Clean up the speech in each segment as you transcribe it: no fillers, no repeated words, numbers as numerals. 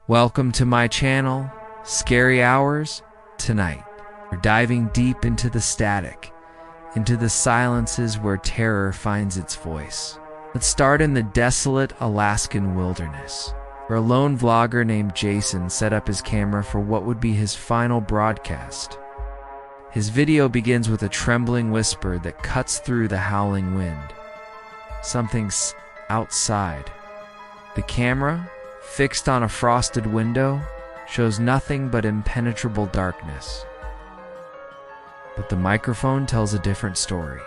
Welcome to my channel, Scary Hours. Tonight, we're diving deep into the static, into the silences where terror finds its voice. Let's start in the desolate Alaskan wilderness, where a lone vlogger named Jason set up his camera for what would be his final broadcast. His video begins with a trembling whisper that cuts through the howling wind. Something's outside. The camera, fixed on a frosted window, shows nothing but impenetrable darkness. But the microphone tells a different story.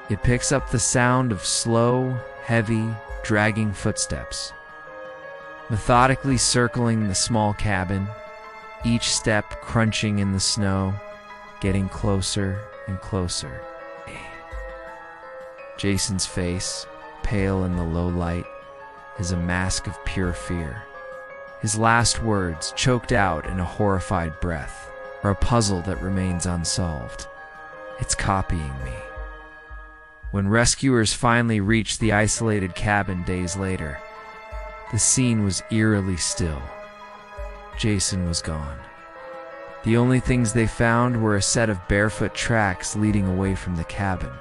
It picks up the sound of slow, heavy, dragging footsteps, methodically circling the small cabin, each step crunching in the snow, getting closer and closer. Jason's face, pale in the low light, is a mask of pure fear. His last words, choked out in a horrified breath, are a puzzle that remains unsolved. It's copying me. When rescuers finally reached the isolated cabin days later, the scene was eerily still. Jason was gone. The only things they found were a set of barefoot tracks leading away from the cabin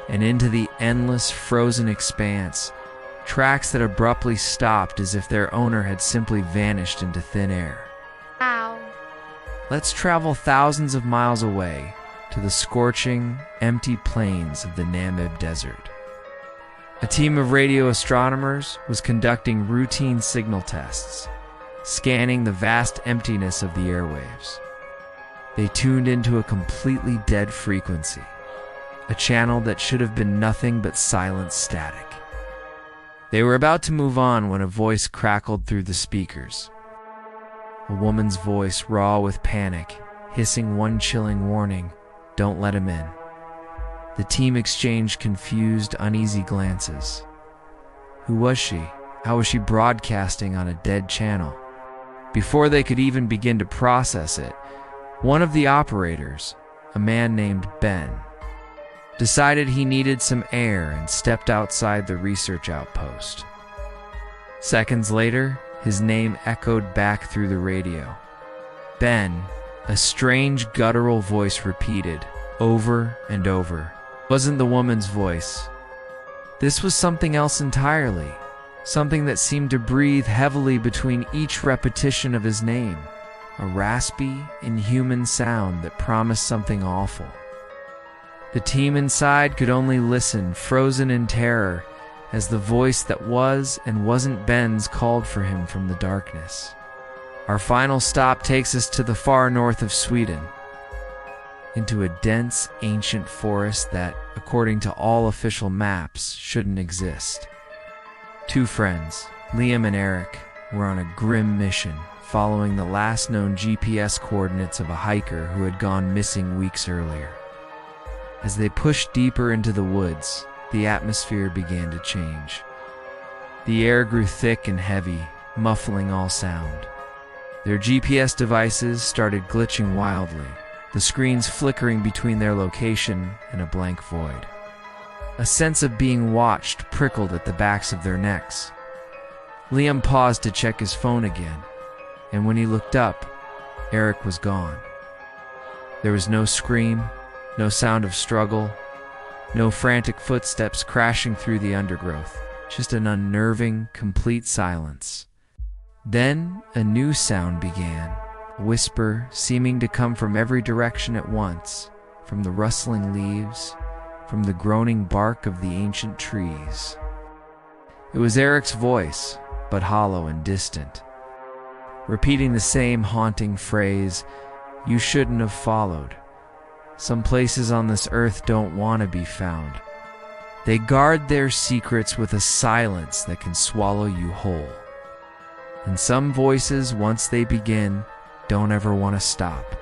and into the endless frozen expanse, tracks that abruptly stopped as if their owner had simply vanished into thin air. Ow. Let's travel thousands of miles away to the scorching, empty plains of the Namib Desert. A team of radio astronomers was conducting routine signal tests, scanning the vast emptiness of the airwaves. They tuned into a completely dead frequency, a channel that should have been nothing but silent static. They were about to move on when a voice crackled through the speakers. A woman's voice, raw with panic, hissing one chilling warning, "Don't let him in." The team exchanged confused, uneasy glances. Who was she? How was she broadcasting on a dead channel? Before they could even begin to process it, one of the operators, a man named Ben, decided he needed some air and stepped outside the research outpost. Seconds later, his name echoed back through the radio. Ben, a strange guttural voice repeated, over and over. It wasn't the woman's voice. This was something else entirely, something that seemed to breathe heavily between each repetition of his name, a raspy, inhuman sound that promised something awful. The team inside could only listen, frozen in terror, as the voice that was and wasn't Ben's called for him from the darkness. Our final stop takes us to the far north of Sweden, into a dense, ancient forest that, according to all official maps, shouldn't exist. Two friends, Liam and Eric, were on a grim mission, following the last known GPS coordinates of a hiker who had gone missing weeks earlier. As they pushed deeper into the woods, the atmosphere began to change. The air grew thick and heavy, muffling all sound. Their GPS devices started glitching wildly, the screens flickering between their location and a blank void. A sense of being watched prickled at the backs of their necks. Liam paused to check his phone again, and when he looked up, Eric was gone. There was no scream, no sound of struggle, no frantic footsteps crashing through the undergrowth, just an unnerving, complete silence. Then a new sound began, a whisper seeming to come from every direction at once, from the rustling leaves, from the groaning bark of the ancient trees. It was Eric's voice, but hollow and distant, repeating the same haunting phrase, "You shouldn't have followed. Some places on this earth don't want to be found. They guard their secrets with a silence that can swallow you whole. And some voices, once they begin, don't ever want to stop."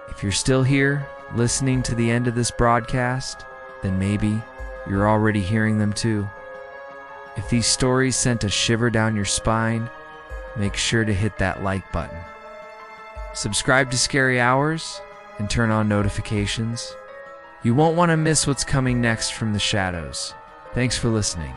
If you're still here, listening to the end of this broadcast, then maybe you're already hearing them too. If these stories sent a shiver down your spine, make sure to hit that like button. Subscribe to Scary Hours and turn on notifications. You won't want to miss what's coming next from the shadows. Thanks for listening.